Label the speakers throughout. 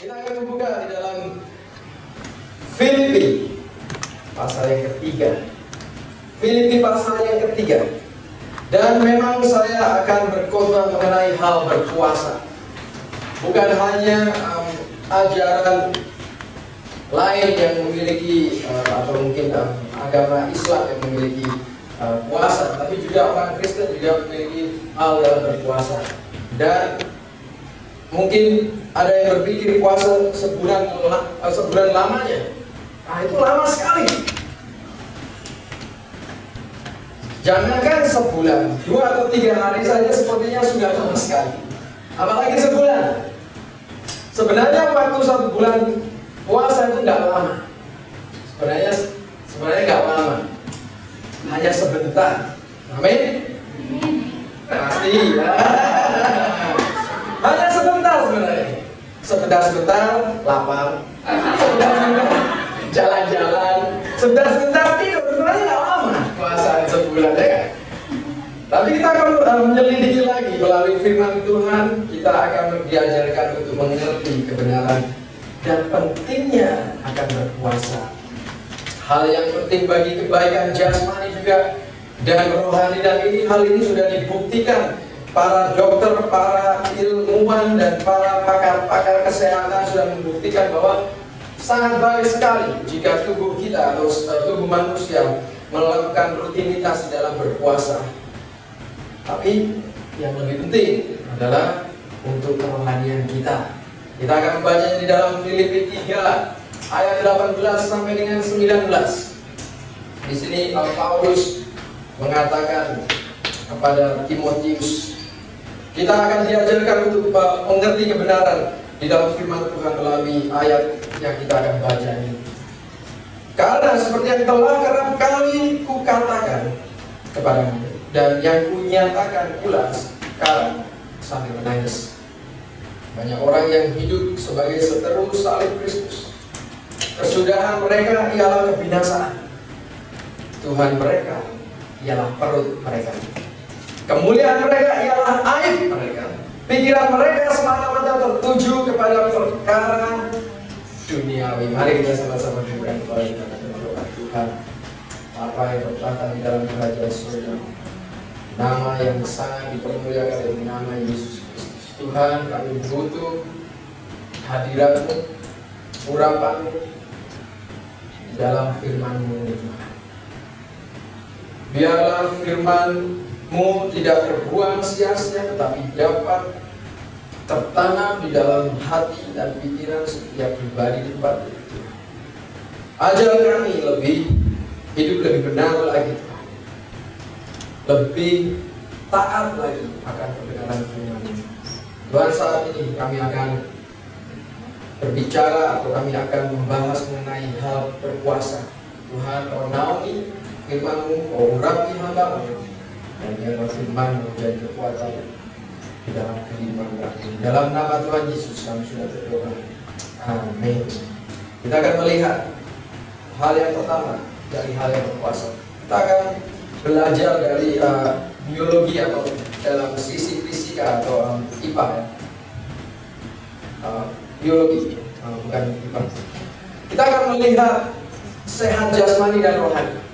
Speaker 1: Kita akan membuka di dalam Filipi pasal yang ketiga. Filipi pasal yang ketiga. Dan memang saya akan berkhotbah mengenai hal berpuasa. Bukan hanya ajaran lain yang memiliki atau mungkin agama Islam yang memiliki puasa, tapi juga orang Kristen juga memiliki hal dalam berpuasa. Dan mungkin ada yang berpikir puasa sebulan lamanya. Nah, itu lama sekali. Jangankan sebulan, 2 atau 3 hari saja sepertinya sudah lama sekali. Apalagi sebulan. Sebenarnya waktu 1 bulan puasa itu nggak lama. Sebenarnya nggak lama. Hanya sebentar. Amin. Pasti ya. Hanya sebentar sebenarnya. Sebentar lapar. Sebentar jalan-jalan. Sebentar tidur. Sebenarnya nggak lama puasa sebulan ya kan. Tapi kita akan menyelidiki lagi melalui firman Tuhan. Kita akan diajarkan untuk mengerti kebenaran dan pentingnya akan berpuasa. Hal yang penting bagi kebaikan jasmani juga dan rohani, dan hal ini sudah dibuktikan. Para dokter, para ilmuwan, dan para pakar kesehatan sudah membuktikan bahwa sangat baik sekali jika tubuh kita atau tubuh manusia melakukan rutinitas dalam berpuasa. Tapi yang lebih penting adalah untuk kerohanian kita. Kita akan membacanya di dalam Filipi 3 ayat 18 sampai dengan 19. Di sini Paulus mengatakan kepada Timotius, kita akan diajarkan untuk mengerti kebenaran di dalam firman Tuhan melalui ayat yang kita akan baca ini. Karena seperti yang telah kerap kali kukatakan kepadamu dan yang kunyatakan pula sekarang sambil menangis, banyak orang yang hidup sebagai seteru salib Kristus. Kesudahan mereka ialah kebinasaan. Tuhan mereka ialah perut mereka. Kemuliaan mereka ialah aib mereka. Pikiran mereka semata-mata tertuju kepada perkara duniawi. Mari kita sama-sama berikan kepada kita berdoa. Tuhan, Bapa yang bertata di dalam kerajaan surga, nama yang sangat dipermuliakan dari nama Yesus Kristus. Tuhan, kami butuh hadirat-Mu, urapan-Mu di dalam firman-Mu, Tuhan. Biarlah firman-Mu tidak terbuang sia-sia, tetapi dapat tertanam di dalam hati dan pikiran setiap pribadi di tempat itu. Ajar kami hidup lebih benar lagi, lebih taat lagi akan kebenaran firman-Mu. Tuhan, saat ini kami akan berbicara atau kami akan membahas mengenai hal berpuasa. Tuhan, Kau naungi firman-Mu, Kau urapi hamba-Mu, dan biarlah firman-Mu menjadi kekuatan di dalam kehidupan kami. Dalam nama Tuhan Yesus kami sudah berdoa. Amin. Kita akan melihat hal yang pertama dari hal yang berpuasa. Kita akan belajar dari biologi atau dalam sisi fisika atau IPA ya. Biologi, bukan IPA. Kita akan melihat sehat jasmani dan rohani.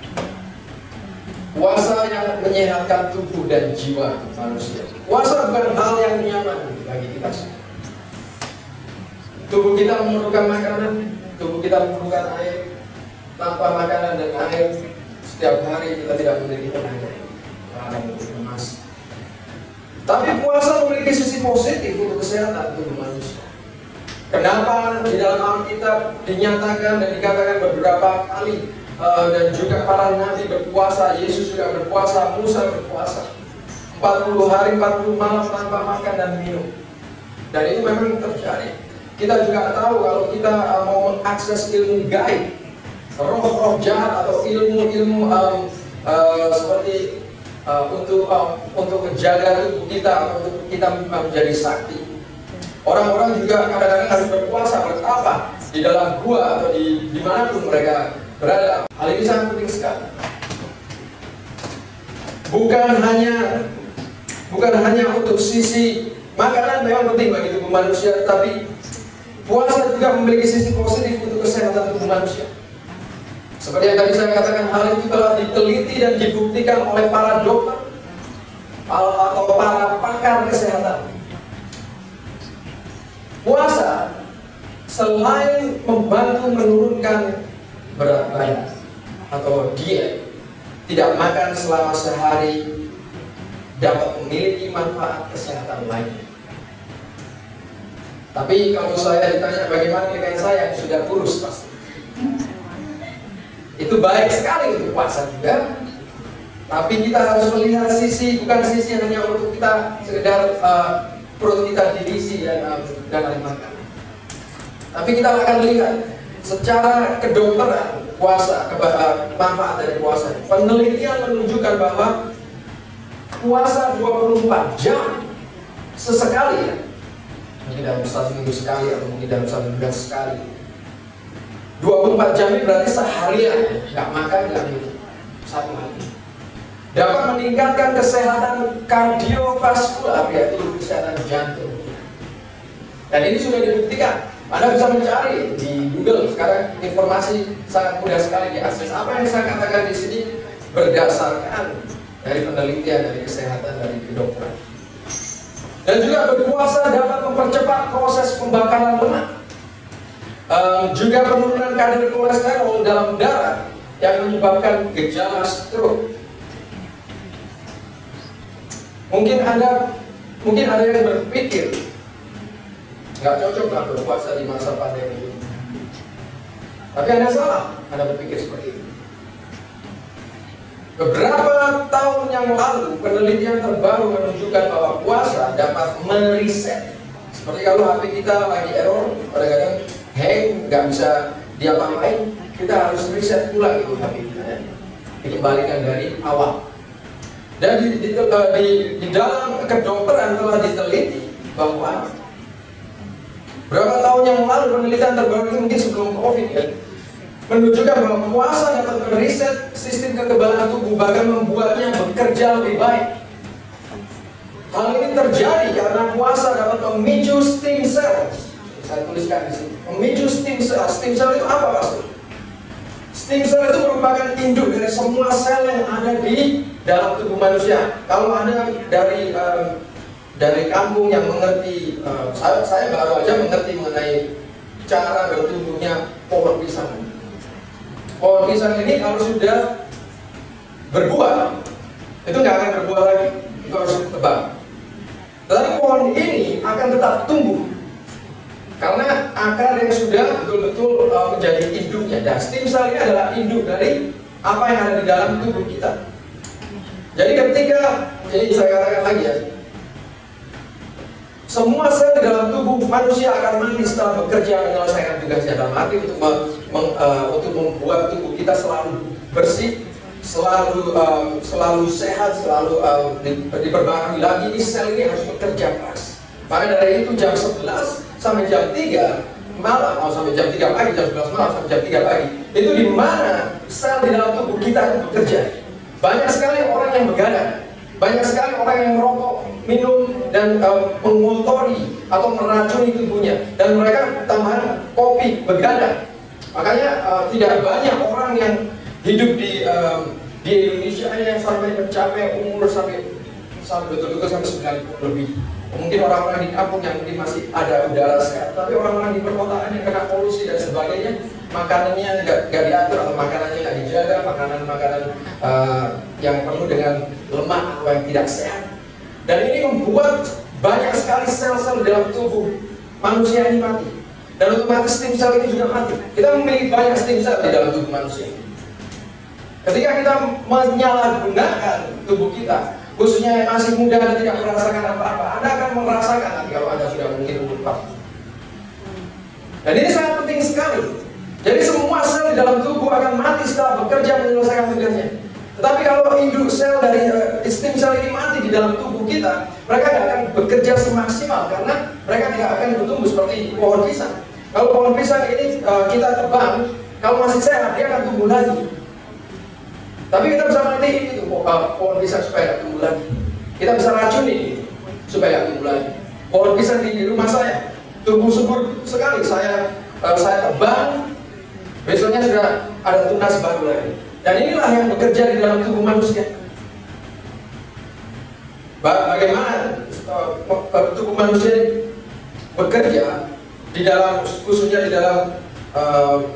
Speaker 1: Puasa yang menyehatkan tubuh dan jiwa manusia. Puasa bukan hal yang nyaman bagi kita semua. Tubuh kita memerlukan makanan, tubuh kita memerlukan air. Tanpa makanan dan air, setiap hari kita tidak memiliki tenaga untuk emas. Tapi puasa memiliki sisi positif untuk kesehatan tubuh manusia. Kenapa di dalam Alkitab dinyatakan dan dikatakan beberapa kali dan juga para nabi berpuasa, Yesus juga berpuasa, Musa berpuasa 40 hari 40 malam tanpa makan dan minum. Dan itu memang terjadi. Kita juga tahu kalau kita mau mengakses ilmu gaib, roh-roh jahat atau ilmu-ilmu seperti untuk menjaga tubuh kita, untuk kita menjadi sakti. Orang-orang juga kadang-kadang harus berpuasa. Berapa? Di dalam gua atau di manapun mereka berada. Hal ini sangat penting sekali. Bukan hanya untuk sisi makanan memang penting bagi tubuh manusia, tapi puasa juga memiliki sisi positif untuk kesehatan tubuh manusia. Seperti yang tadi saya katakan, hal itu telah diteliti dan dibuktikan oleh para dokter atau para pakar kesehatan. Puasa selain membantu menurunkan berat badan atau diet, tidak makan selama sehari, dapat memiliki manfaat kesehatan lainnya. Tapi kalau saya ditanya bagaimana dengan saya yang sudah kurus pasti, itu baik sekali untuk puasa juga. Tapi kita harus melihat bukan sisi hanya untuk kita sekedar perut kita diisi dan makan. Tapi kita akan lihat secara kedokteran puasa, manfaat dari puasa. Penelitian menunjukkan bahwa puasa 24 jam sesekali, ya, mungkin dalam 1 minggu sekali atau mungkin dalam 1 bulan sekali. 24 jam ini berarti seharian, nggak makan, nggak minum, 1 hari. Dapat meningkatkan kesehatan kardiovaskular, yaitu kesehatan jantung. Dan ini sudah dibuktikan. Anda bisa mencari di Google sekarang, informasi sangat mudah sekali diakses. Apa yang saya katakan di sini berdasarkan dari penelitian, dari kesehatan, dari kedokteran. Dan juga berpuasa dapat mempercepat proses pembakaran lemak. Juga penurunan kadar kolesterol dalam darah yang menyebabkan gejala stroke. Mungkin ada yang berpikir nggak cocok lah berpuasa di masa pandemi ini. Tapi Anda salah, Anda berpikir seperti itu. Beberapa tahun yang lalu, penelitian terbaru menunjukkan bahwa puasa dapat mereset. Seperti kalau HP kita lagi error, kadang-kadang hang, nggak bisa diapa-apain, kita harus reset ulang itu HP kita, dikembalikan dari awal. Dan di dalam kedokteran telah diteliti bahwa berapa tahun yang lalu, penelitian terbaru itu mungkin sebelum COVID, ya, menunjukkan bahwa puasa dapat mereset sistem kekebalan tubuh, bahkan membuatnya bekerja lebih baik. Hal ini terjadi karena puasa dapat memicu stem cell. Saya tuliskan di sini, memicu stem cell. Stem cell itu apa, Pastor? Stem cell itu merupakan induk dari semua sel yang ada di dalam tubuh manusia. Kalau Anda dari kampung yang mengerti, saya baru aja mengerti mengenai cara bertumbuhnya pohon pisang. Pohon pisang ini kalau sudah berbuah, itu nggak akan berbuah lagi, itu harus ditebang. Tetapi pohon ini akan tetap tumbuh karena akar yang sudah betul-betul menjadi induknya. Dan stem cell ini adalah induk dari apa yang ada di dalam tubuh kita. Jadi jadi saya katakan lagi, ya, semua sel di dalam tubuh manusia akan mati setelah bekerja menyelesaikan tugasnya, dalam arti untuk membuat tubuh kita selalu bersih, selalu sehat, selalu diperbarui lagi. Ini sel ini harus bekerja keras. Maka dari itu jam 11 sampai jam 3 malam, sampai jam 3 pagi, jam 11 malam sampai jam 3 pagi, itu di mana sel di dalam tubuh kita akan bekerja. Banyak sekali orang yang begadang, banyak sekali orang yang merokok, minum, dan mengotori atau meracuni tubuhnya, dan mereka tambahan kopi, begadang. Makanya tidak banyak orang yang hidup di Indonesia yang sampai mencapai umur sampai betul-betul sampai 90 lebih. Mungkin orang-orang di kampung yang mungkin masih ada udara sehat, tapi orang-orang di perkotaan yang kena polusi dan sebagainya, makanannya nggak diatur atau makanannya nggak dijaga, makanan yang penuh dengan lemak atau yang tidak sehat. Dan ini membuat banyak sekali sel-sel dalam tubuh manusia ini mati. Dan otomatis stem cell ini juga mati. Kita memiliki banyak stem cell di dalam tubuh manusia. Ketika kita menyalahgunakan tubuh kita, khususnya yang masih muda dan tidak merasakan apa-apa, Anda akan merasakan nanti kalau Anda sudah mungkin umur. Dan ini sangat penting sekali. Jadi semua sel di dalam tubuh akan mati setelah bekerja menyelesaikan tugasnya. Tetapi kalau induk sel dari stem cell ini mati di dalam tubuh kita, mereka tidak akan bekerja semaksimal karena mereka tidak akan bertumbuh seperti pohon pisang. Kalau pohon pisang ini kita tebang, kalau masih sehat dia akan tumbuh lagi. Tapi kita bisa matiin itu pohon pisang supaya tidak tumbuh lagi. Kita bisa racuni supaya tidak tumbuh lagi. Pohon pisang di rumah saya, tubuh subur sekali. Saya terbang, besoknya sudah ada tunas baru lagi. Dan inilah yang bekerja di dalam tubuh manusia. Bagaimana tubuh manusia bekerja di dalam, khususnya di dalam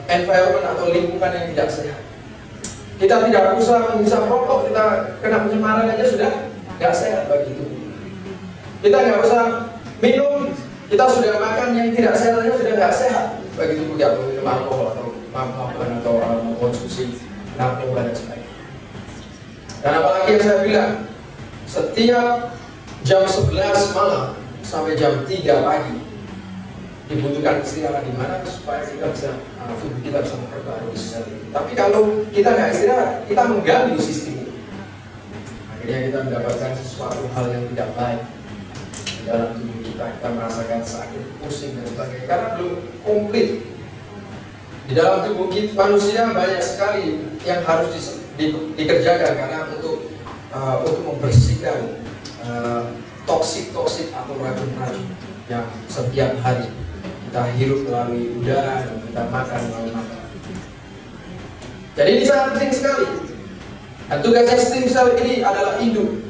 Speaker 1: environment atau lingkungan yang tidak sehat. Kita tidak usah menghisap rokok, kita kena pencemaran aja sudah nggak sehat bagi tubuh. Kita nggak usah minum, kita sudah makan yang tidak sehat aja sudah nggak sehat bagi tubuh kita. Minum alkohol atau mabuk atau mengkonsumsi narkoba dan sebagainya. Dan apalagi yang saya bilang, setiap jam 11 malam sampai jam 3 pagi dibutuhkan istirahat di mana supaya kita bisa tubuh kita bisa memperbarui sel ini. Tapi kalau kita nggak istirahat, kita mengganggu sistem ini. Akhirnya kita mendapatkan sesuatu hal yang tidak baik di dalam tubuh kita. Kita merasakan sakit, pusing dan sebagainya karena belum komplit. Di dalam tubuh kita manusia banyak sekali yang harus dikerjakan karena untuk membersihkan toksik atau racun-racun yang setiap hari kita hirup melalui udara dan kita makan melalui makanan. Jadi ini sangat penting sekali. Dan tugasnya stem sel ini adalah induk.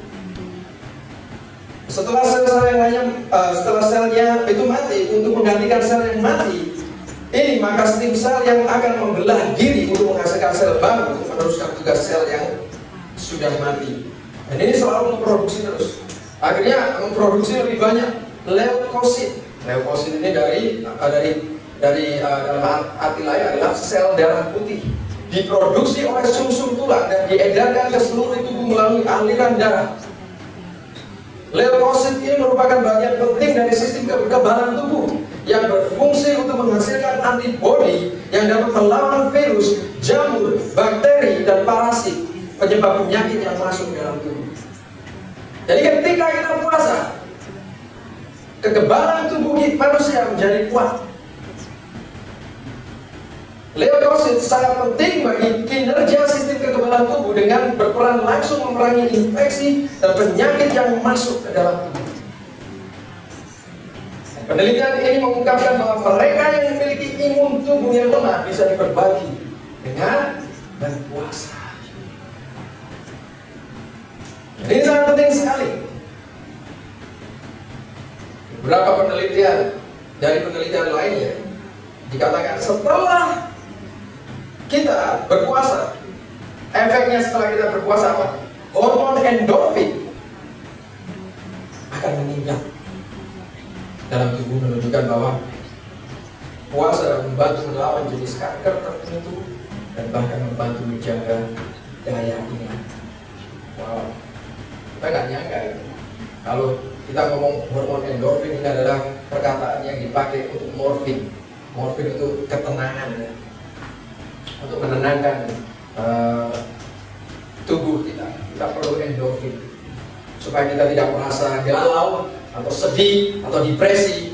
Speaker 1: Setelah sel-sel yang lainnya, setelah selnya itu mati untuk menggantikan sel yang mati, ini maka stem sel yang akan membelah diri untuk menghasilkan sel baru untuk meneruskan tugas sel yang sudah mati. Dan ini selalu memproduksi terus. Akhirnya memproduksi lebih banyak leukosit. Leukosit ini dari dalam arti lain adalah sel darah putih. Diproduksi oleh sumsum tulang dan diedarkan ke seluruh tubuh melalui aliran darah. Leukosit ini merupakan bagian penting dari sistem kekebalan tubuh yang berfungsi untuk menghasilkan antibodi yang dapat melawan virus, jamur, bakteri, dan parasit penyebab penyakit yang masuk ke dalam tubuh. Jadi ketika kita puasa, kekebalan tubuh manusia menjadi kuat. Leukosit sangat penting bagi kinerja sistem kekebalan tubuh dengan berperan langsung memerangi infeksi dan penyakit yang masuk ke dalam tubuh. Penelitian ini mengungkapkan bahwa mereka yang memiliki imun tubuh yang lemah bisa diperbagi dengan berpuasa. Ini sangat penting sekali. Beberapa penelitian dari penelitian lainnya dikatakan setelah kita berpuasa, efeknya setelah kita berpuasa apa? Hormon endorfin akan meningkat dalam tubuh, menunjukkan bahwa puasa membantu melawan jenis kanker tertentu dan bahkan membantu menjaga daya ingat. Wow, kita nggak nyangka ya. Kalau kita ngomong hormon endorfin, ini adalah perkataan yang dipakai untuk morfin. Morfin itu ketenangan ya. Untuk menenangkan tubuh kita. Kita perlu endorfin supaya kita tidak merasa galau atau sedih atau depresi.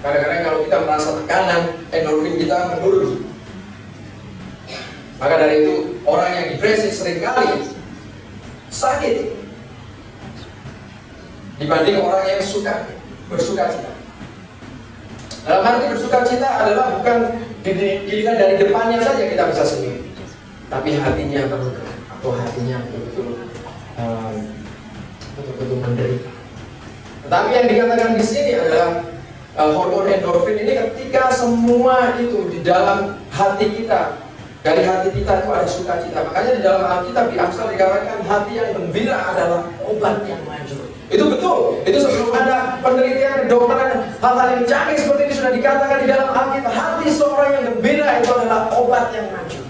Speaker 1: Kadang-kadang kalau kita merasa tekanan, endorfin kita menurun. Maka dari itu orang yang depresi seringkali sakit dibanding orang yang bersuka cita. Dalam arti bersuka cita adalah bukan dilihat dari depannya saja kita bisa senyum, tapi hatinya terluka atau hatinya betul-betul menderita. Tetapi yang dikatakan di sini adalah hormon endorfin ini ketika semua itu di dalam hati kita, dari hati kita itu ada sukacita. Makanya di dalam Alkitab di Amsal dikatakan hati yang gembira adalah obat yang manjur. Itu betul. Itu sebelum ada penelitian kedokteran hal-hal yang canggih seperti ini sudah dikatakan di dalam Alkitab. Hati seorang yang gembira itu adalah obat yang manjur.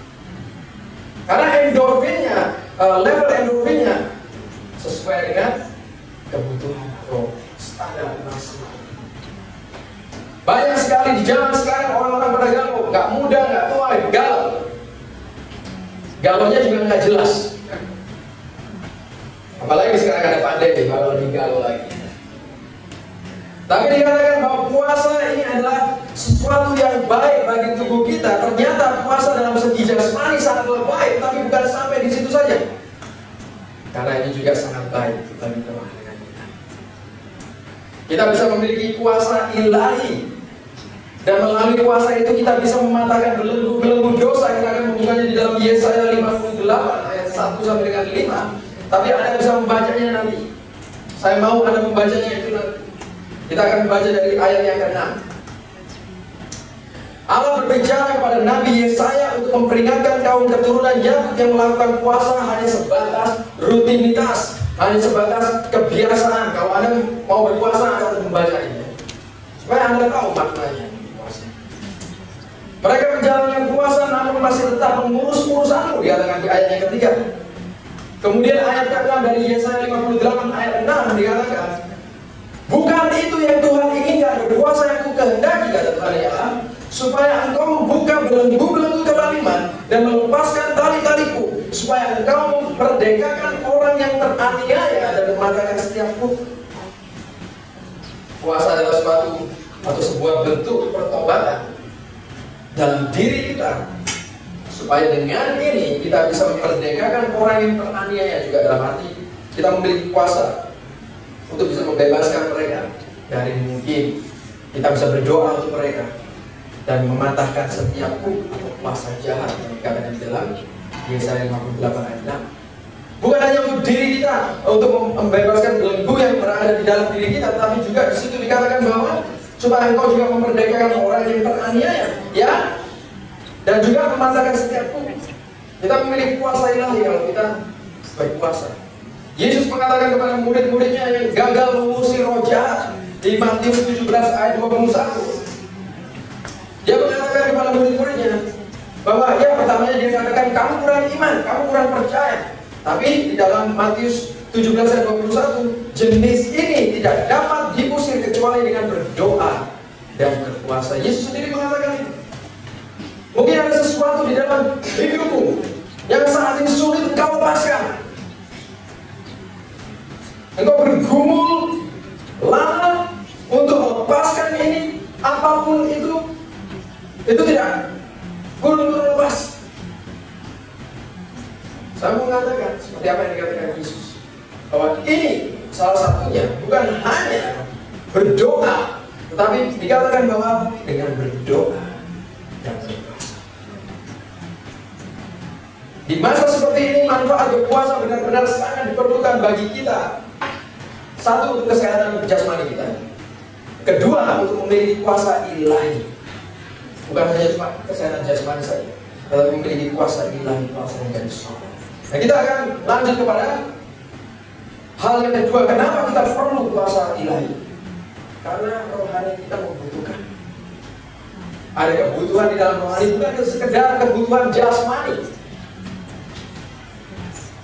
Speaker 1: Karena endorfinnya, level endorfinnya sesuai dengan kebutuhan atau standar maksimal. Banyak sekali di zaman sekarang orang-orang pada galau, nggak muda, nggak tua, galau. Galaunya juga nggak jelas. Apalagi sekarang ada pandemi, kalau lebih galau lagi. Tapi dikatakan bahwa puasa ini adalah sesuatu yang baik bagi tubuh kita. Ternyata puasa dalam segi jasmani sangatlah baik, tapi bukan sampai di situ saja. Karena ini juga sangat baik bagi teman-teman kita. Kita bisa memiliki kuasa ilahi. Dan melalui kuasa itu kita bisa mematahkan belenggu-belenggu dosa. Kita akan membukanya di dalam Yesaya 58 ayat 1 sampai dengan 5. Tapi Anda bisa membacanya nanti. Saya mau Anda membacanya itu nanti. Kita akan membaca dari ayat yang ke-6. Allah berbicara kepada Nabi Yesaya untuk memperingatkan kaum keturunan Yakub yang melakukan puasa hanya sebatas rutinitas, hanya sebatas kebiasaan. Kalau Anda mau berpuasa, Anda harus membaca ini supaya Anda tahu maknanya. Mereka menjalankan puasa namun masih tetap mengurus urusanmu, dikatakan di ayat yang ketiga. Kemudian ayat ke-6 dari Yesaya 58 ayat 6 dikatakan, bukan itu yang Tuhan inginkan, berpuasa yang ku kehendaki, kata Tuhan Allah, supaya engkau membuka belenggu-belenggu kelaliman dan melepaskan tali-taliku, supaya engkau memperdekakan orang yang teraniaya dan mematahkan setiap hukum. Puasa adalah suatu atau sebuah bentuk pertobatan dalam diri kita, supaya dengan ini kita bisa memperdekakan orang yang teraniaya juga, dalam arti kita memiliki kuasa untuk bisa membebaskan mereka dari, mungkin kita bisa berdoa untuk mereka dan mematahkan setiap hukum atau kuasa jahat yang dikatakan di dalam Yesaya 58 ayat 6. Bukan hanya untuk diri kita, untuk membebaskan belenggu yang berada di dalam diri kita, tapi juga di situ dikatakan bahwa supaya engkau juga memerdekakan orang yang teraniaya, ya, dan juga mematahkan setiap hukum. Kita memiliki kuasa ilahi kalau kita berpuasa. Yesus mengatakan kepada murid-muridnya yang gagal mengusir roh jahat di Matius 17 ayat 21. Dia mengatakan kepada murid-muridnya bahwa ya, pertamanya dia katakan kamu kurang iman, kamu kurang percaya. Tapi di dalam Matius 17 ayat 21, jenis ini tidak dapat diusir kecuali dengan berdoa dan berpuasa. Yesus sendiri mengatakan itu. Mungkin ada sesuatu di dalam hidupmu yang saat ini sulit engkau lepaskan. Engkau bergumul lama untuk melepaskan ini, apapun itu tidak kurang lepas. Saya mau mengatakan seperti apa yang dikatakan Yesus, bahwa ini salah satunya bukan hanya berdoa, tetapi dikatakan bahwa dengan berdoa dan berpuasa. Di masa seperti ini manfaat berpuasa benar-benar sangat diperlukan bagi kita. Satu, untuk kesehatan jasmani kita. Kedua, untuk memiliki kuasa ilahi. Bukan hanya cuma kesehatan jasmani saja, tetapi memiliki kuasa ilahi, kuasa yang dari surga. Nah, kita akan lanjut kepada hal yang kedua. Kenapa kita perlu kuasa ilahi? Karena rohani kita membutuhkan. Ada kebutuhan di dalam rohani, bukan sekedar kebutuhan jasmani.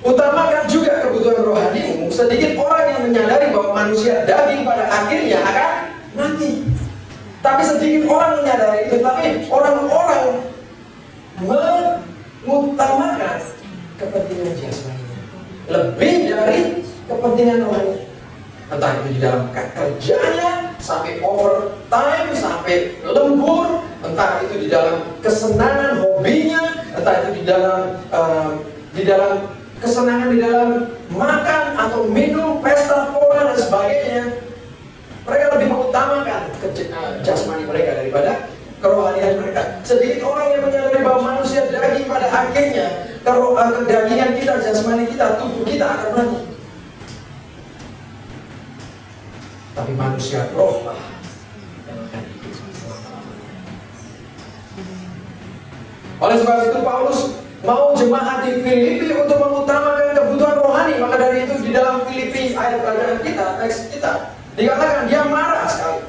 Speaker 1: Utamakan juga kebutuhan rohanimu. Sedikit orang yang menyadari bahwa manusia daging pada akhirnya akan mati. Tapi sedikit orang menyadari itu. Tapi orang-orang mengutamakan kepentingan jasmani lebih dari kepentingan rohani. Entah itu di dalam kerjanya, sampai overtime, sampai lembur, entah itu di dalam kesenangan hobinya, entah itu di dalam kesenangan di dalam makan atau minum, pesta pora dan sebagainya. Mereka lebih mengutamakan jasmani mereka daripada kerohanian mereka. Sedikit orang yang menyadari bahwa manusia daging pada akhirnya, kedagingan kita, jasmani kita, tubuh kita akan mati. Tapi manusia roh lah yang akan hidup selama-lamanya. Oleh sebab itu Paulus mau jemaat di Filipi untuk mengutamakan kebutuhan rohani. Maka dari itu di dalam Filipi ayat pelajaran kita, teks kita, dikatakan dia marah sekali.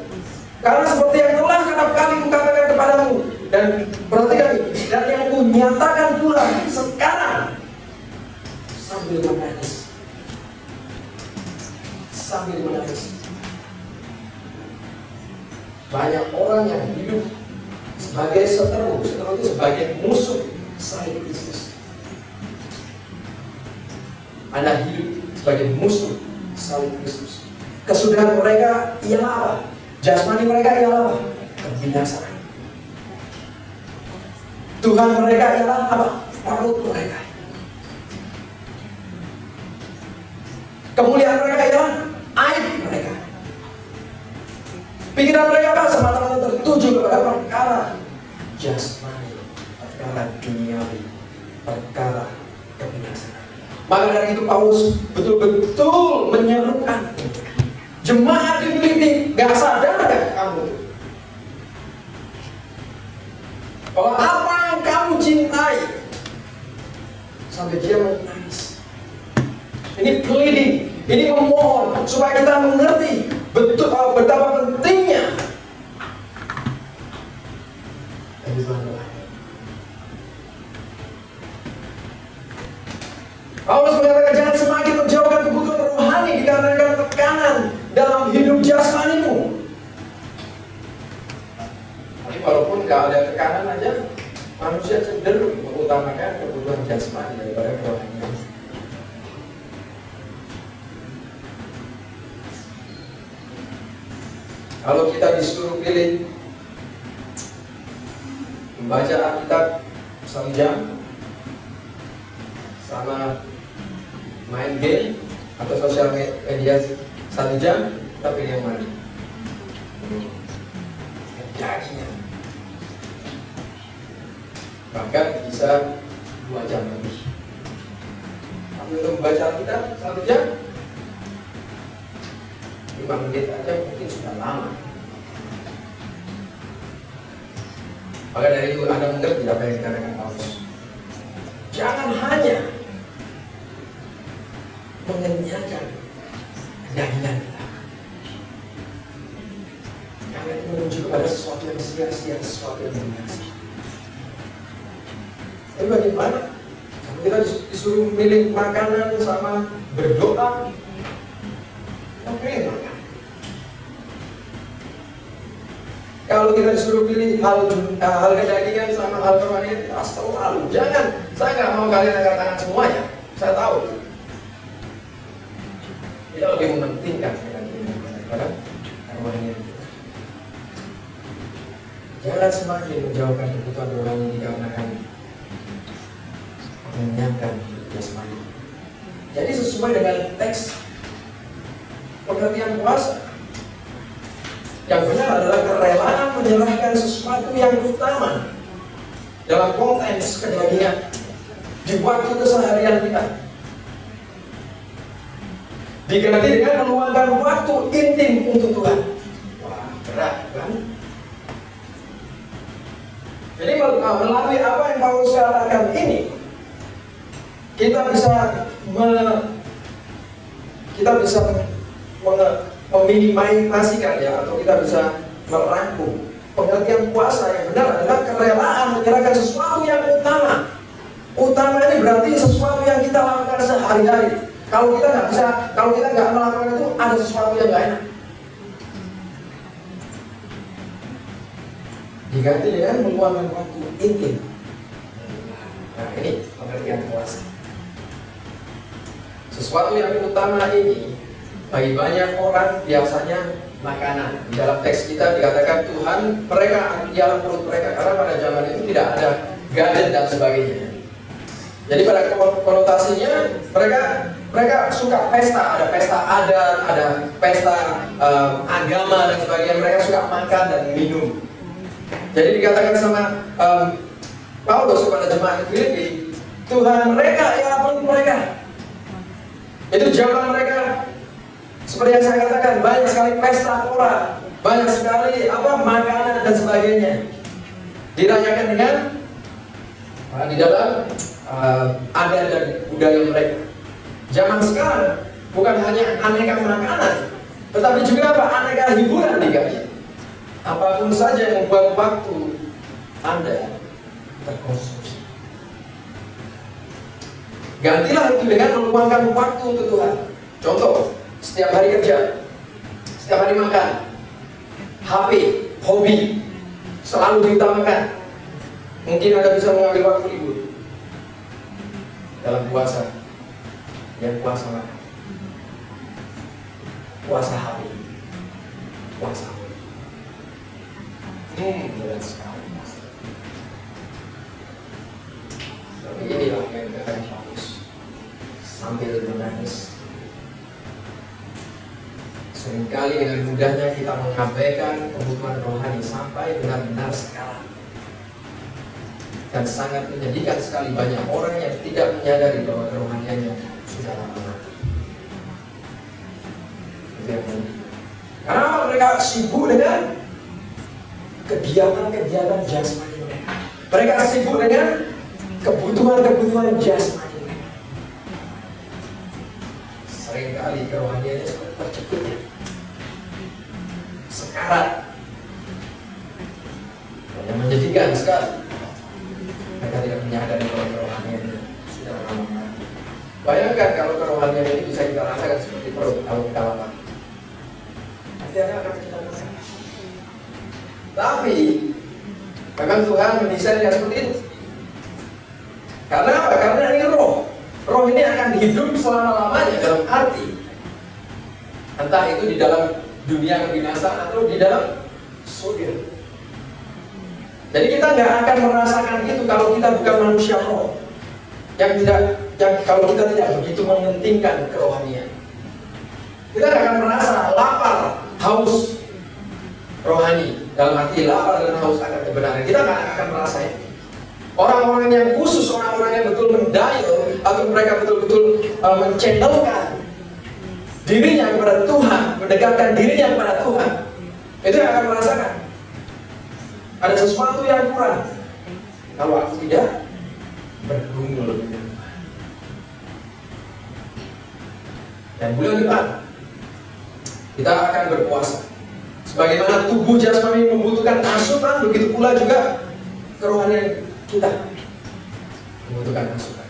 Speaker 1: Karena seperti yang telah kerap kali kukatakan kepadamu, dan perhatikan ini, dan yang kunyatakan pula sekarang sambil menangis. Sambil menangis. Banyak orang yang hidup sebagai seteru itu sebagai musuh salib Kristus. Anda hidup sebagai musuh salib Kristus. Kesudahan mereka ialah apa? Jasmani mereka ialah apa? Kebinasaan. Tuhan mereka ialah apa? Perut mereka. Kemuliaan mereka ialah aib mereka. Pikiran mereka apa? Semata-mata tertuju kepada perkara jasmani, perkara duniawi, perkara kebinasaan. Maka dari itu Paulus betul-betul menyerukan jemaat di Filipi, gak sadar gak kamu bahwa apa yang kamu cintai, sampai dia menangis. Ini pleading, ini memohon supaya kita mengerti betul betapa pentingnya Paulus mengatakan jangan semakin menjauhkan kebutuhan rohani dikarenakan tekanan dalam hidup jasmanimu. Tapi walaupun gak ada tekanan aja, manusia cenderung mengutamakan kebutuhan jasmani daripada kerohanian. Kalau kita disuruh pilih membaca Alkitab 1 jam sama main game atau sosial media 1 jam, kita pilih yang mana? Jadinya bahkan bisa 2 jam lebih. Tapi untuk membaca Alkitab 1 jam, 5 menit aja mungkin sudah lama. Maka dari itu Anda mengerti apa yang dikatakan Paulus. Jangan hanya mengenyangkan kedagingan kita, karena itu menuju kepada sesuatu yang sia-sia, sesuatu yang binasa. Tapi bagaimana? Kita disuruh milih makanan sama berdoa, oke, makan. Kalau kita disuruh pilih hal kedagingan sama hal kerohanian, selalu jangan. Saya nggak mau kalian angkat tangan semuanya. Saya tahu kita lebih mementingkan daripada kerohanian. Jangan semakin menjauhkan kebutuhan rohani dikarenakan mengenyangkan jasmani. Jadi sesuai dengan teks pengertian puasa, yang benar adalah kerelaan menyerahkan sesuatu yang utama dalam konteks kedagingan di waktu keseharian kita, diganti dengan meluangkan waktu intim untuk Tuhan. Wah, berat kan? Jadi melalui apa yang Paulus katakan ini, kita bisa meminimalisasikan ya, atau kita bisa merangkum pengertian puasa yang benar adalah kerelaan menyerahkan sesuatu yang utama. Utama ini berarti sesuatu yang kita lakukan sehari-hari. Kalau kita nggak melakukan itu, ada sesuatu yang nggak enak. Diganti dengan meluangkan waktu intim. Nah, ini pengertian puasa. Sesuatu yang utama ini bagi banyak orang biasanya makanan. Di dalam teks kita dikatakan Tuhan mereka ialah perut mereka, karena pada zaman itu tidak ada gadget dan sebagainya. Jadi pada konotasinya mereka suka pesta, ada pesta adat, ada pesta agama dan sebagainya. Mereka suka makan dan minum. Jadi dikatakan sama Paulus kepada jemaat Filipi, Tuhan mereka ialah perut mereka. Itu zaman mereka, seperti yang saya katakan, banyak sekali pesta pora, banyak sekali makanan dan sebagainya. Dirayakan dengan di dalam adat dan budaya mereka. Zaman sekarang bukan hanya aneka makanan, tetapi juga aneka hiburan dikasih. Apapun saja yang membuat waktu Anda terkonsumsi. Gantilah itu dengan meluangkan waktu untuk Tuhan. Contoh, setiap hari kerja, setiap hari makan, HP, hobi, selalu diutamakan. Mungkin Anda bisa mengambil waktu libur dalam puasa, yang puasa makan, puasa HP, puasa hobi. Berat sekali. Tapi inilah yang dikatakan Paulus sambil menangis. Seringkali dengan mudahnya kita kita mengabaikan kebutuhan rohani sampai benar-benar sekarang. Dan sangat menyedihkan sekali banyak orang yang tidak menyadari bahwa kerohaniannya sudah lama mati. Karena mereka sibuk dengan kegiatan-kegiatan jasmani mereka. Mereka sibuk dengan kebutuhan-kebutuhan jasmani mereka. Seringkali kerohaniannya seperti tercekik, sekarat. Yang menjadikan sekali. Mereka tidak menyadari bahwa kerohaniannya sudah lama mati. Bayangkan kalau kerohanian ini bisa kita rasakan seperti perut kalau kita lapar. Pasti akan kita rasakan. Tapi memang Tuhan mendesainnya seperti itu. Karena apa? Karena ini roh. Roh ini akan hidup selama-lamanya dalam arti entah itu di dalam dunia kebinasaan atau di dalam surga. Jadi kita nggak akan merasakan itu kalau kita bukan manusia roh yang kalau kita tidak begitu mementingkan kerohanian. Kita nggak akan merasa lapar, haus rohani dalam arti lapar dan haus akan kebenaran. Kita nggak akan merasa itu. Orang-orang yang khusus, orang-orang yang betul mendayu atau mereka betul-betul mencendolkan dirinya kepada Tuhan, mendekatkan dirinya kepada Tuhan, itu yang akan merasakan ada sesuatu yang kurang kalau aku tidak bergumul dengan Tuhan. Dan bulan depan kita akan berpuasa. Sebagaimana tubuh jasmani membutuhkan asupan, begitu pula juga kerohanian kita membutuhkan asupan.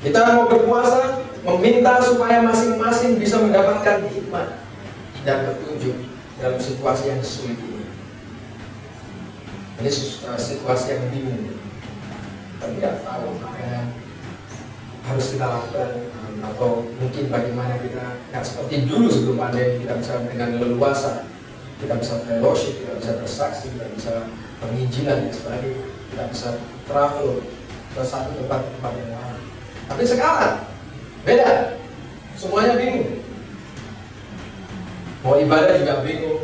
Speaker 1: Kita mau berpuasa, meminta supaya masing-masing bisa mendapatkan hikmat dan petunjuk dalam situasi yang sulit ini. Ini situasi yang bingung. Kita tidak tahu apa yang harus kita lakukan, atau mungkin bagaimana kita nggak seperti dulu sebelum pandemi, kita bisa dengan leluasa, kita bisa fellowship, kita bisa bersaksi, kita bisa penginjilan dan sebagainya, kita bisa travel ke satu tempat yang lain. Tapi sekarang beda, semuanya bingung. Mau ibadah juga bingung,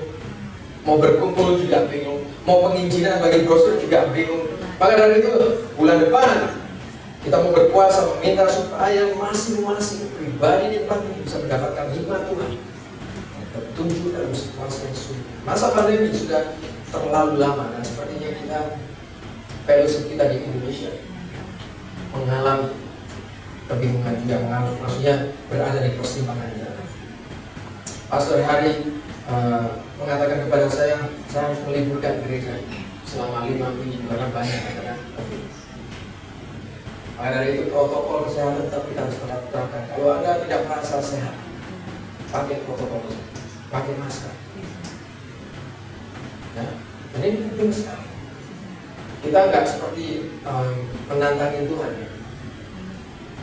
Speaker 1: mau berkumpul juga bingung, mau penginjilan bagi brosur juga bingung. Maka dari itu bulan depan kita mau berpuasa meminta supaya masing-masing pribadi di tempat ini bisa mendapatkan hikmat Tuhan, petunjuk dalam situasi yang sulit. Masa pandemi sudah terlalu lama dan sepertinya kita fellowship kita di Indonesia mengalami kebingungan juga, maksudnya berada di persimpangan jalan. Pastor Hari mengatakan kepada saya harus meliburkan gereja selama 5 minggu karena banyak katakan COVID. Maka dari itu protokol kesehatan tetap kita harus terapkan. Kalau Anda tidak merasa sehat, pakai protokol kesehatan, pakai masker. Ya, ini penting sekali. Kita nggak seperti menantangin Tuhan. Ya.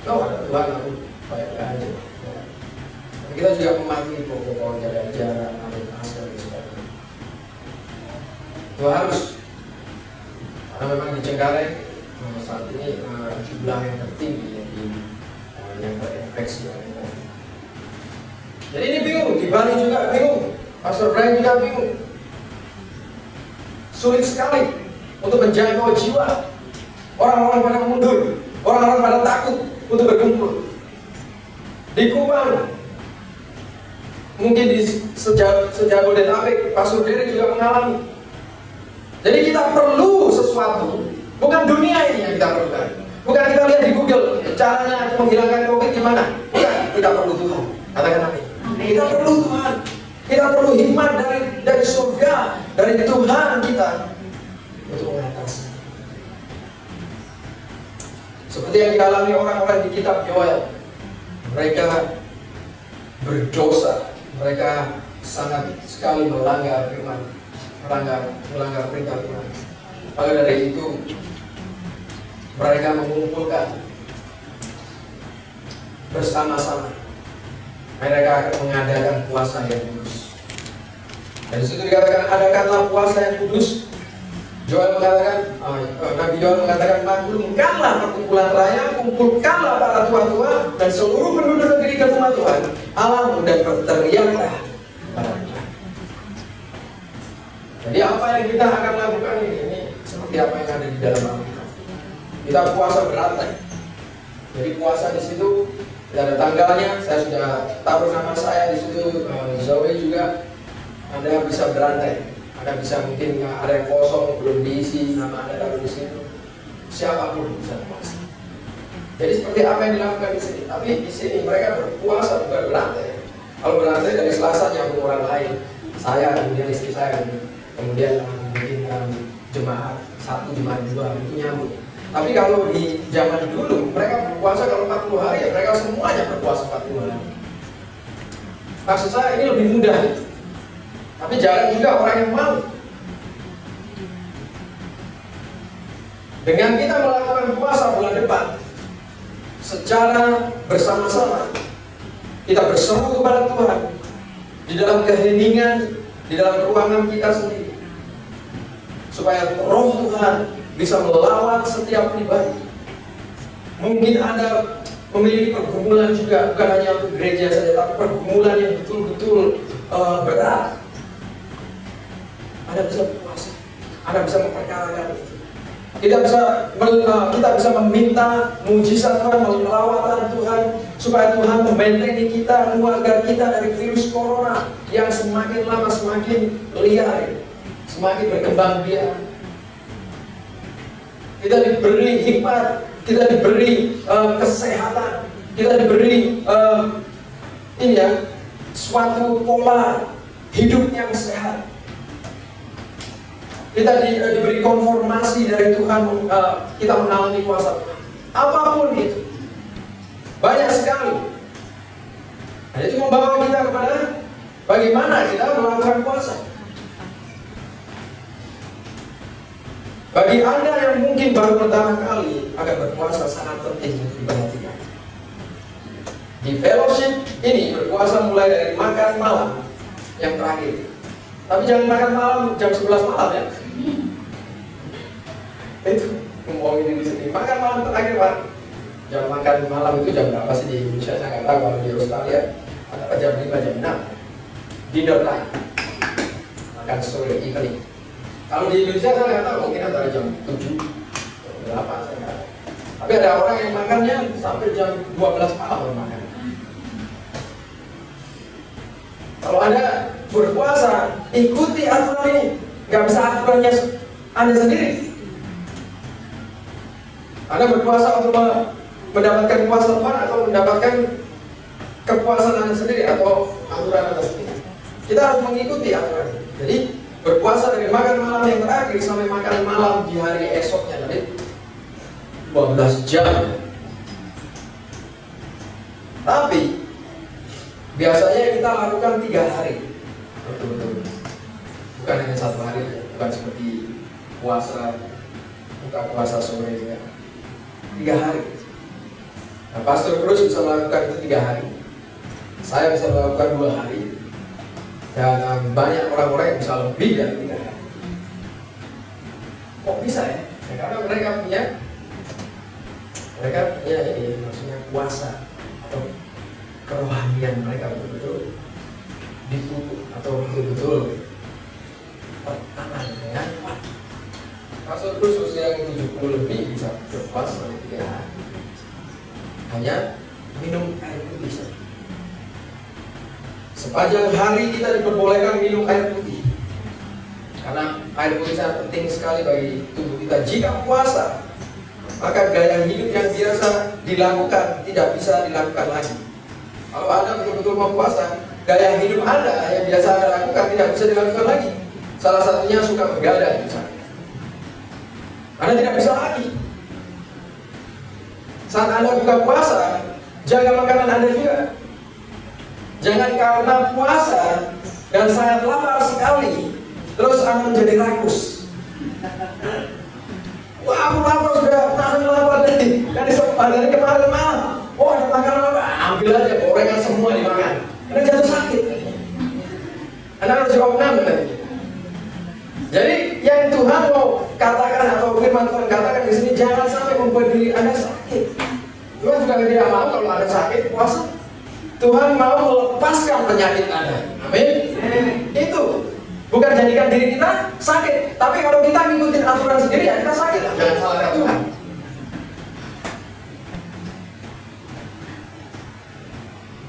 Speaker 1: Oh, ada Tuhan, aku baik-baik aja. Ya. Kita juga mematuhi protokol jaga jarak, pakai masker dan sebagainya. Itu harus, karena memang di Cengkareng saat ini jumlah yang tertinggi yang terinfeksi. Jadi ini bingung, di Bali juga bingung, Pastor Brian juga bingung. Sulit sekali untuk menjangkau jiwa. Orang-orang pada mundur, orang-orang pada takut untuk berkumpul. Di Kupang, mungkin di Sejabodetabek, Pastor Derek juga mengalami. Jadi kita perlu sesuatu, bukan dunia ini yang kita perlukan. Bukan kita lihat di Google caranya menghilangkan COVID gimana. Bukan, kita perlu Tuhan. Katakan amin. Kita perlu Tuhan. Kita perlu hikmat dari surga, dari Tuhan kita untuk mengatasi. Seperti yang dialami orang-orang di kitab Yoel, mereka berdosa, mereka sangat sekali melanggar firman, melanggar perintah Tuhan. Maka dari itu mereka mengumpulkan bersama-sama. Mereka akan mengadakan puasa yang kudus. Dan disitu dikatakan adakanlah puasa yang kudus. Nabi Yoel mengatakan maklumkanlah perkumpulan raya, kumpulkanlah para tua-tua dan seluruh penduduk negeri ke rumah Tuhan Allahmu dan berteriaklah Jadi apa yang kita akan lakukan ini seperti apa yang ada di dalam Alkitab. Kita puasa berantai. Jadi puasa di situ tidak ada tanggalnya. Saya sudah taruh nama saya di situ. Zoe juga. Anda bisa berantai. Anda bisa mungkin ada yang kosong belum diisi, nama Anda taruh di situ. Siapapun bisa puasa. Jadi seperti apa yang dilakukan di sini. Tapi di sini mereka berpuasa bukan berantai. Kalau berantai dari Selasa nyambung orang lain. Saya kemudian istri saya kemudian mungkin jemaat 1, jemaat 2 itu nyambung. Tapi kalau di zaman dulu mereka berpuasa kalau 40 hari ya mereka semuanya berpuasa 40 hari. Maksud saya ini lebih mudah. Tapi jarang juga orang yang mau. Dengan kita melakukan puasa bulan depan secara bersama-sama, kita berseru kepada Tuhan di dalam keheningan, di dalam ruangan kita sendiri, supaya Roh Tuhan bisa melawan setiap pribadi. Mungkin Anda memiliki pergumulan juga, bukan hanya untuk gereja saja, tapi pergumulan yang betul-betul berat. Anda bisa puasa, Anda bisa memperkarakan itu. Kita bisa meminta mujizat Tuhan, melawatan Tuhan, supaya Tuhan membentengi kita, keluarga kita dari virus corona yang semakin lama semakin liar, semakin berkembang biak. Kita diberi hikmat, kita diberi kesehatan, kita diberi suatu pola hidup yang sehat. Kita diberi konfirmasi dari Tuhan, kita mengalami kuasa Tuhan. Apapun itu, banyak sekali. Nah, itu membawa kita kepada bagaimana kita melakukan puasa. Bagi Anda yang mungkin baru pertama kali akan berpuasa, sangat penting untuk diperhatikan. Di fellowship ini berpuasa mulai dari makan malam yang terakhir. Tapi jangan makan malam jam 11 malam ya. Itu ngomongin di sini. Makan malam terakhir Pak. Jam makan malam itu jam berapa sih di Indonesia? Saya nggak tahu. Kalau di Australia ada jam 5, jam 6. Dinner time. Makan sore evening. Kalau di Indonesia saya nggak tahu, mungkin antara jam 7, jam 8 saya nggak tahu. Tapi ada orang yang makannya sampai jam 12 malam baru makan. Kalau Anda berpuasa, ikuti aturan ini. Nggak bisa aturannya Anda sendiri. Anda berpuasa untuk mendapatkan kuasa Tuhan atau mendapatkan kepuasan Anda sendiri atau aturan Anda sendiri. Kita harus mengikuti aturan ini. Jadi berpuasa dari makan malam yang terakhir sampai makan malam di hari esoknya, jadi 12 jam. Tapi biasanya kita lakukan 3 hari. Betul-betul. Bukan hanya 1 hari, bukan seperti puasa, buka puasa sore juga. 3 hari. Nah, Pastor Cruz bisa melakukan itu 3 hari. Saya bisa melakukan 2 hari. Dan banyak orang-orang yang bisa lebih dari 3 hari. Kok bisa ya? Ya karena mereka punya ini maksudnya puasa atau kerohanian mereka betul-betul dipupuk atau betul-betul tertanam dengan kuat. Pastor Cruz usia yang 70 lebih bisa berpuasa selama 3 hari. Hanya minum air putih saja. Sepanjang hari kita diperbolehkan minum air putih. Karena air putih sangat penting sekali bagi tubuh kita. Jika puasa, maka gaya hidup yang biasa dilakukan tidak bisa dilakukan lagi. Kalau Anda betul-betul mau puasa, gaya hidup Anda yang biasa Anda lakukan tidak bisa dilakukan lagi. Salah satunya suka begadang misalnya. Anda tidak bisa lagi. Saat Anda buka puasa, jaga makanan Anda juga. Jangan karena puasa dan sangat lapar sekali, terus Anda menjadi rakus. Wah, aku lapar sudah, tahan lapar dari kemarin malam. Oh, ada makanan apa? Ambil aja, gorengan semua dimakan. Anda jatuh sakit. Anda harus jawab nanti. Jadi yang Tuhan mau katakan atau firman Tuhan katakan di sini, jangan sampai membuat diri Anda sakit. Tuhan juga tidak mau kalau Anda sakit puasa. Tuhan mau melepaskan penyakit Anda. Amin. Itu Bukan jadikan diri kita sakit. Tapi kalau kita ngikutin aturan sendiri ya kita sakit. Jangan salahkan Tuhan.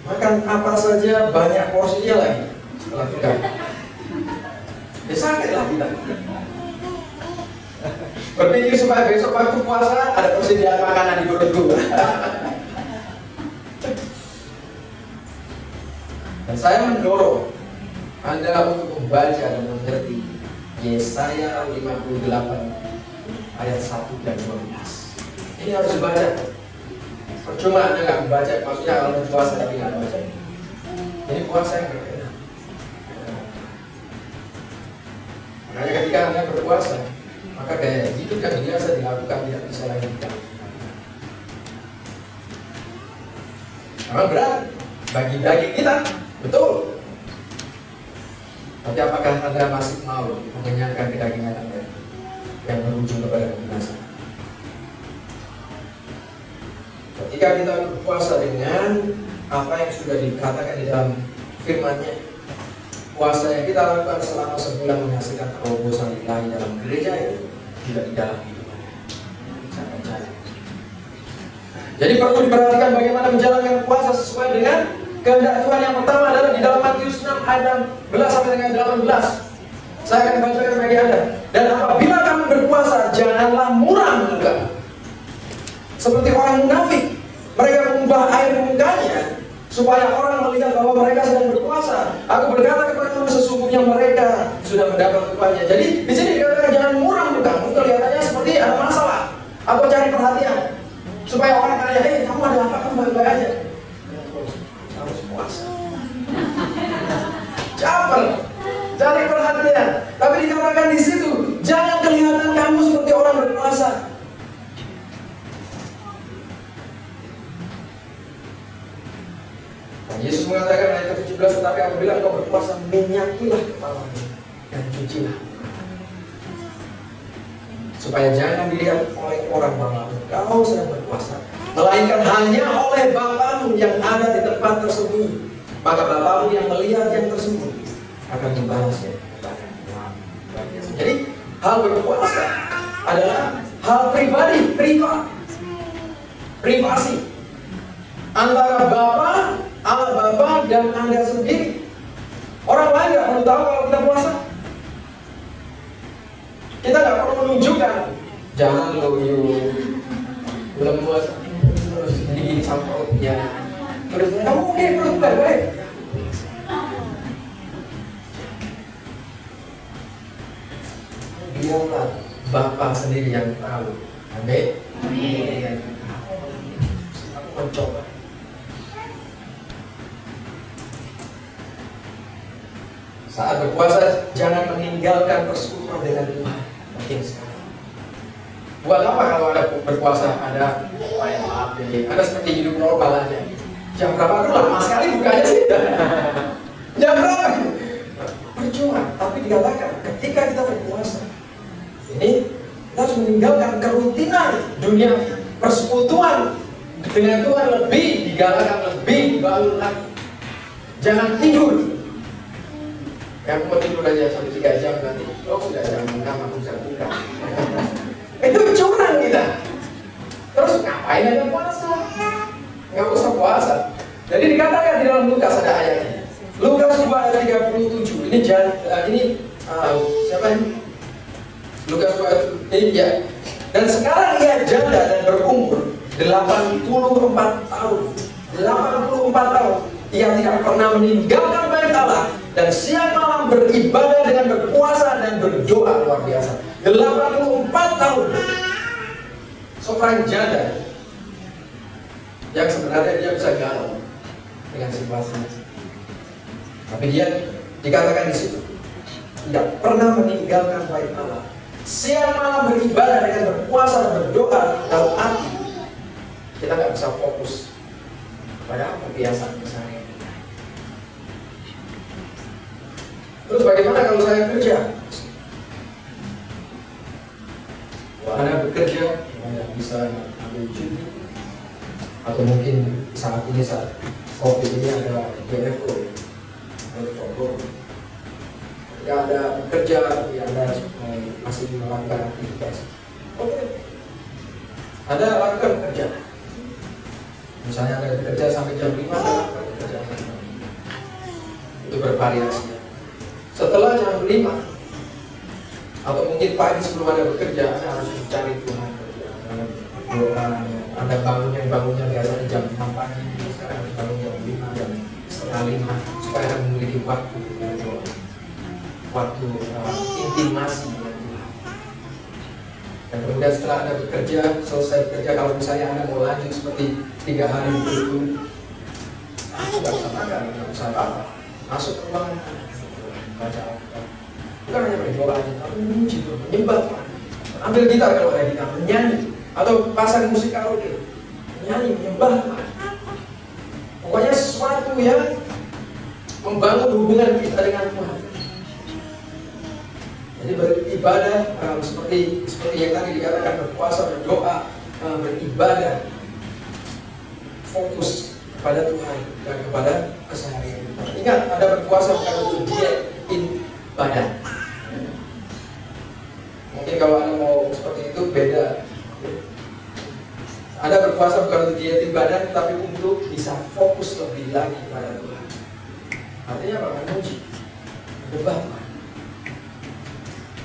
Speaker 1: Makan apa saja banyak porsinya lagi setelah kita. Ya sakit lah kita. Berpikir supaya besok waktu puasa ada persediaan makanan di perutku. Dan saya mendorong Anda untuk membaca dan mengerti Yesaya 58 ayat 1 dan 12. Ini harus dibaca. Percuma Anda nggak membaca, maksudnya kalau puasa tapi nggak baca. Ini puasa yang berbeda. Makanya ketika Anda berpuasa, maka gaya hidup yang biasa dilakukan tidak bisa lagi dilakukan. Memang berat bagi kita, betul. Tapi apakah Anda masih mau mengenyangkan kedagingan Anda yang berujung kepada kebinasan? Ketika kita berpuasa dengan apa yang sudah dikatakan di dalam firman-Nya, puasa yang kita lakukan selama sebulan menghasilkan terobosan ilahi dalam gereja itu tidak di dalam hidup. Jadi perlu diperhatikan bagaimana menjalankan puasa sesuai dengan kehendak Tuhan. Yang pertama adalah di dalam Matius 6 ayat 11 sampai dengan 18. Saya akan bacakan bagi Anda. Dan apabila kamu berpuasa, janganlah muram muka seperti orang munafik. Mereka mengubah air mukanya supaya orang melihat bahwa mereka sedang berpuasa. Aku berkata kepadamu, sesungguhnya mereka sudah mendapat upahnya. Jadi di sini dikatakan jangan muram muka. Kelihatannya seperti ada masalah atau cari perhatian supaya orang tanya, kamu ada apa? Kamu baik-baik aja. Harus puasa. Caper, cari perhatian. Tapi dikatakan di situ, jangan kelihatan kamu seperti orang berpuasa. Yesus mengatakan ayat ke-17, tetapi apabila engkau berpuasa, minyakilah kepalamu dan cucilah, supaya jangan dilihat oleh orang bahwa engkau sedang berpuasa, melainkan hanya oleh Bapamu yang ada di tempat tersembunyi. Maka Bapamu yang melihat yang tersembunyi akan membalasnya. Jadi hal berpuasa adalah hal pribadi, privasi antara Allah Bapa dan Anda sendiri. Orang lain nggak perlu tahu kalau kita puasa. Kita nggak perlu menunjukkan. Jangan loyo, belum puasa terus gini sampai ya. Terus kamu mungkin perlu baik-baik. Biarlah Bapa sendiri yang tahu. Amin. Aku mencoba. Saat berpuasa, jangan meninggalkan persekutuan dengan Tuhan. Penting sekali. Buat apa kalau ada berpuasa, ada maaf, ada seperti hidup normal aja. Jam berapa tuh lama sekali bukanya sih? Jam berapa? Percuma. Tapi dikatakan ketika kita berpuasa, ini kita harus meninggalkan kerutinan dunia. Persekutuan dengan Tuhan lebih digalakan, lebih dibangun lagi. Jangan tidur. Yang mau tidur aja sampai 3 jam nanti, sudah jam 6 aku bisa buka. Itu curang kita. Terus ngapain aja puasa? Nggak usah puasa. Jadi dikatakan di dalam Lukas ada ayatnya. Lukas 2 ayat 37. Ini siapa ini? Lukas 2 ini ya. Dan sekarang ia janda dan berumur 84 tahun. 84 tahun. Ia tidak pernah meninggalkan bait Allah dan siang malam beribadah dengan berpuasa dan berdoa luar biasa. 84 tahun. Seorang janda yang sebenarnya dia bisa galau dengan situasinya. Tapi dia dikatakan di situ tidak pernah meninggalkan bait Allah. Siang malam beribadah dengan berpuasa dan berdoa dalam hati. Kita nggak bisa fokus pada kebiasaan keseharian. Terus bagaimana kalau saya kerja? Anda bekerja, Anda bisa ambil cuti, atau mungkin saat ini saat COVID ini ada WFO, Ketika Anda bekerja, tapi Anda masih melakukan aktivitas, oke, Anda lakukan kerja. Misalnya Anda bekerja sampai jam 5, Anda lakukan kerja. Itu bervariasi. Setelah jam 5 atau mungkin pagi sebelum Anda bekerja, Anda harus mencari Tuhan. Doa, Anda bangunnya biasanya jam 6 pagi, sekarang harus bangun jam 5, jam setengah 5, supaya Anda memiliki waktu berdoa, waktu intimasi dengan Tuhan. Dan kemudian setelah Anda bekerja, selesai bekerja, kalau misalnya Anda mau lanjut seperti 3 hari berturut-turut, nggak bisa makan, nggak bisa apa, masuk ke ruangan, baca Alkitab. Bukan hanya berdoa aja, tapi memuji Tuhan, menyembah Tuhan. Ambil gitar kalau ada gitar, menyanyi, atau pasang musik karaoke, menyanyi, menyembah Tuhan. Pokoknya sesuatu yang membangun hubungan kita dengan Tuhan. Jadi beribadah seperti yang tadi dikatakan, berpuasa, berdoa, beribadah, fokus kepada Tuhan dan kepada keseharian. Ingat, Anda berpuasa bukan untuk diet, ibadah. Mungkin kalau Anda mau seperti itu beda. Anda berpuasa bukan untuk diet ibadah, tapi untuk bisa fokus lebih lagi kepada Tuhan. Artinya apa? Memuji, menyembah Tuhan.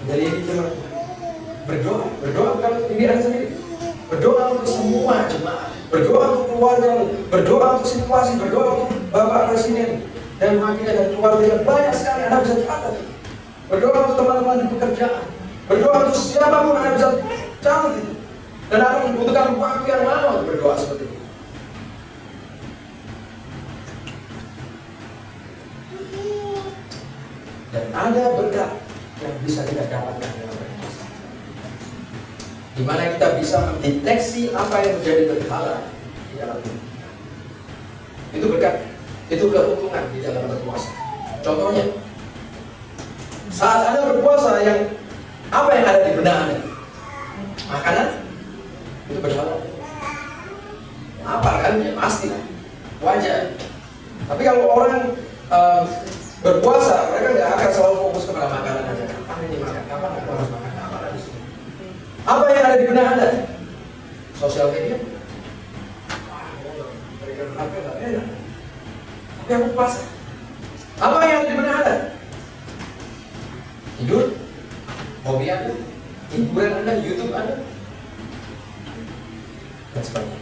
Speaker 1: Jadi ini cuma berdoa bukan untuk diri Anda sendiri. Berdoa untuk semua jemaat, berdoa untuk keluarga, berdoa untuk situasi, berdoa untuk Bapak Presiden dan wakilnya dan keluarganya. Banyak sekali Anda bisa catat. Berdoa untuk teman-teman di pekerjaan, berdoa untuk siapapun Anda bisa catat itu. Dan Anda membutuhkan waktu yang lama untuk berdoa seperti itu. Dan ada berkat yang bisa kita dapatkan dalam berpuasa, di mana kita bisa mendeteksi apa yang menjadi berhala di dalam hidup. Itu berkat, itu keuntungan di dalam berpuasa. Contohnya, saat Anda berpuasa, apa yang ada di benak Anda? Makanan? Itu berhala. Apa kan? Ya pasti lah, wajar. Tapi kalau orang berpuasa, mereka nggak akan selalu fokus kepada makanan aja. Kapan ini makan? Kapan aku harus makan? Kapan harus ini? Apa yang ada di benak Anda? Sosial media? Berikan HP nggak enak. Tapi aku puasa. Apa yang ada di benak Anda? Tidur? Hobi Anda? Hiburan Anda? YouTube Anda? Dan sebagainya.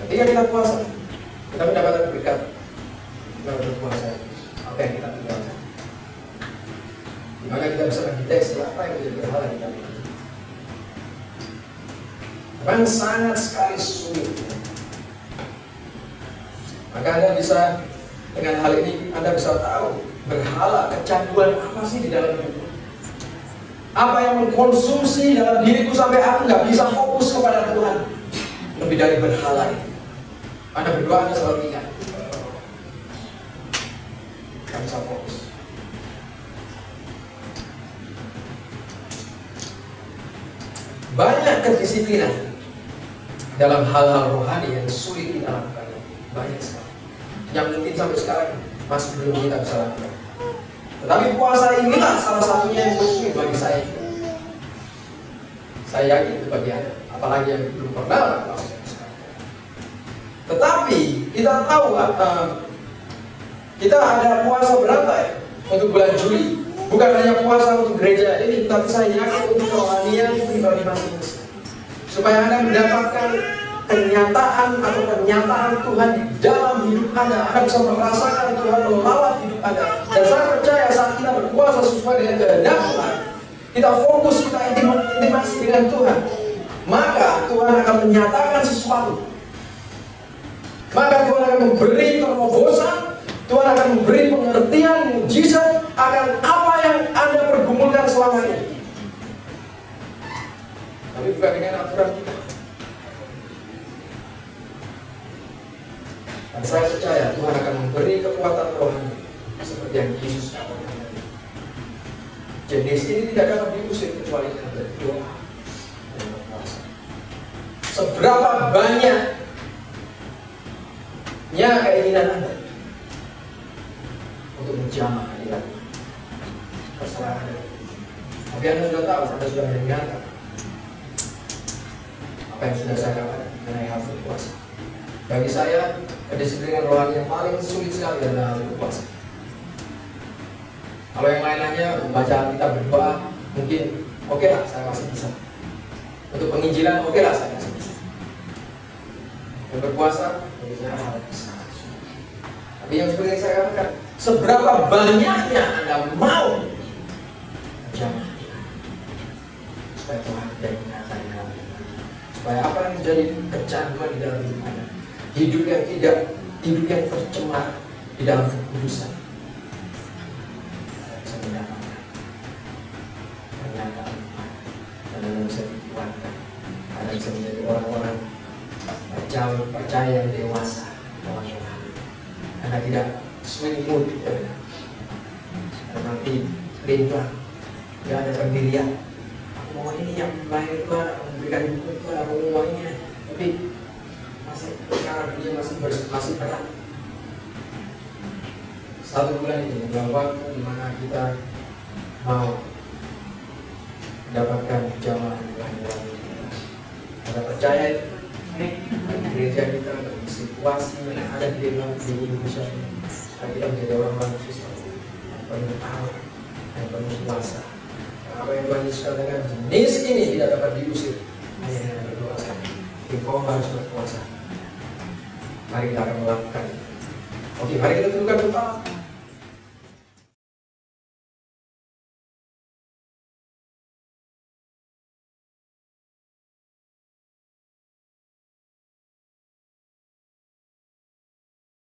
Speaker 1: Ketika kita puasa, kita mendapatkan berkat. Kita berpuasa, apa yang kita tinggalkan, dimana kita bisa mendeteksi apa yang menjadi berhala di dalam hidup. Memang sangat sekali sulit. Maka Anda bisa, dengan hal ini Anda bisa tahu berhala, kecanduan apa sih di dalam hidup. Apa yang mengkonsumsi dalam diriku sampai aku nggak bisa fokus kepada Tuhan lebih dari berhala itu. Anda berdoa, Anda selalu ingat, nggak bisa fokus. Banyak kedisiplinan dalam hal-hal rohani yang sulit kita lakukan. Banyak sekali yang mungkin sampai sekarang masih belum kita bisa lakukan. Tetapi puasa inilah salah satunya yang sulit bagi saya. Saya yakin itu bagi Anda, apalagi yang belum pernah puasa. Tetapi kita tahu kita ada puasa berapa ya untuk bulan Juli. Bukan hanya puasa untuk gereja ini, tapi saya yakin untuk kerohanian pribadi masing-masing. Supaya Anda mendapatkan kenyataan atau pernyataan Tuhan di dalam hidup Anda. Anda bisa merasakan Tuhan melawat hidup Anda. Dan saya percaya saat kita berpuasa sesuai dengan kehendak Tuhan, kita fokus, kita intimasi dengan Tuhan, maka Tuhan akan menyatakan sesuatu. Maka Tuhan akan memberi terobosan, Tuhan akan memberi pengertian, mujizat akan apa yang Anda pergumulkan selama ini. Tapi bukan dengan aturan kita. Dan saya percaya Tuhan akan memberi kekuatan rohani seperti yang Yesus katakan. Jenis ini tidak dapat diusir kecuali dengan berdoa dan berpuasa. Seberapa banyaknya keinginan Anda untuk menjadi jamaah dilakukan. Terserah Anda. Tapi Anda sudah tahu, Anda sudah mendengarkan apa yang sudah saya katakan mengenai hal berpuasa. Bagi saya, kedisiplinan rohani yang paling sulit sekali adalah hal berpuasa. Kalau yang lain-lainnya, membaca Alkitab, berdoa, mungkin oke lah, saya masih bisa. Untuk penginjilan, oke lah, saya masih bisa. Yang berpuasa, bagi saya hal besar. Tapi yang seperti yang saya katakan, seberapa banyaknya Anda mau jamaah supaya Tuhan tidak mengasah supaya apa yang menjadi kecanduan di dalam hidup Anda, hidup yang tercemar di dalam kekudusan, bisa mendapatkan pernyataan dan Anda bisa dikuatkan. Anda bisa menjadi orang-orang percaya yang dewasa dalam Tuhan. Anda tidak swing mood, nanti limbah, tidak ada pendirian. Mau ini yang lain Tuhan, memberikan hukum Tuhan, aku mau ini, tapi masih sekarang dia masih berat. 1 bulan ini adalah waktu di mana kita mau mendapatkan jamaah Tuhan. Anda percaya gereja kita situasi yang ada di Indonesia supaya kita menjadi orang-orang Kristen yang penuh tahu, yang penuh kuasa. Apa yang Tuhan Yesus katakan, jenis ini tidak dapat diusir hanya dengan berdoa. Engkau harus berpuasa. Mari kita akan melakukan. Oke, mari kita tundukkan kepala.